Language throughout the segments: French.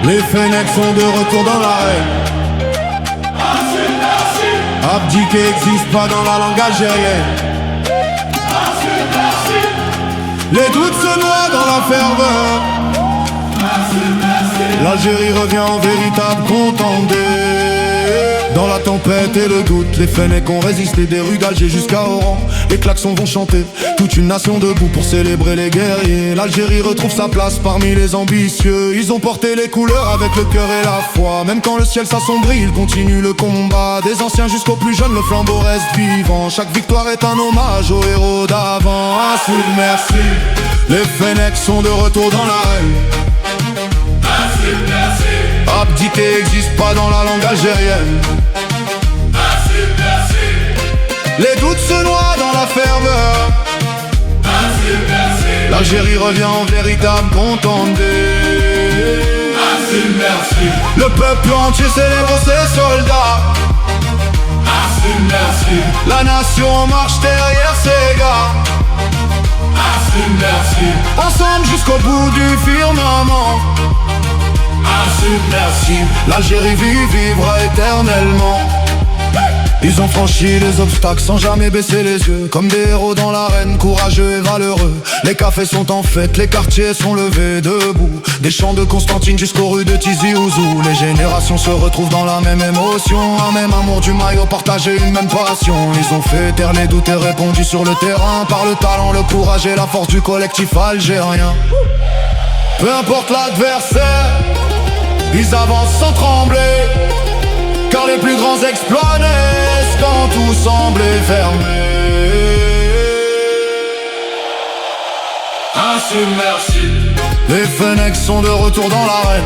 Les Fennecs sont de retour dans l'arène. Abdiqué n'existe pas dans la langue algérienne. Les doutes se noient dans la ferveur. L'Algérie revient en véritable contendé. Dans la tempête et le doute, les Fennecs ont résisté des rues d'Alger jusqu'à Oran. Les klaxons vont chanter, toute une nation debout pour célébrer les guerriers. L'Algérie retrouve sa place parmi les ambitieux. Ils ont porté les couleurs avec le cœur et la foi. Même quand le ciel s'assombrit, ils continuent le combat. Des anciens jusqu'aux plus jeunes, le flambeau reste vivant. Chaque victoire est un hommage aux héros d'avant. Assoul, merci. Les Fennecs sont de retour dans l'arène. Abdiqué n'existe pas dans la langue algérienne. Les doutes se noient dans la ferveur. L'Algérie revient en véritable contendé. Le peuple entier célèbre ses soldats. La nation marche derrière ses gars. Ensemble jusqu'au bout du firmament. L'Algérie vivra éternellement. Ils ont franchi les obstacles sans jamais baisser les yeux. Comme des héros dans l'arène, courageux et valeureux. Les cafés sont en fête, les quartiers sont levés debout. Des chants de Constantine jusqu'aux rues de Tizi Ouzou. Les générations se retrouvent dans la même émotion. Un même amour du maillot, partagé une même passion. Ils ont fait taire les doutes et répondu sur le terrain par le talent, le courage et la force du collectif algérien. Peu importe l'adversaire, ils avancent sans trembler, car les plus grands exploits naissent quand tout semblait fermé. Insubmersible. Les Fennecs sont de retour dans l'arène.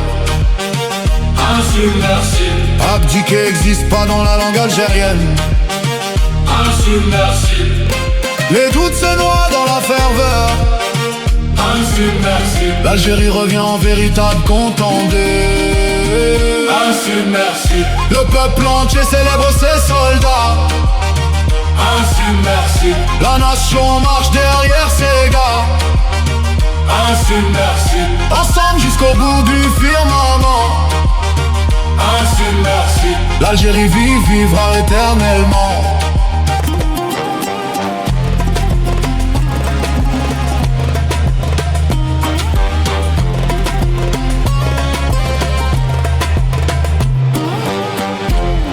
Insubmersible. Abdiqué n'existe pas dans la langue algérienne. Insubmersible. Les doutes se noient dans la ferveur. Insubmersible. L'Algérie revient en véritable contendé. Insubmersible. Le peuple entier célèbre ses soldats. Insubmersible. La nation marche derrière ses gars. Insubmersible. Ensemble jusqu'au bout du firmament. Insubmersible. L'Algérie vivra éternellement.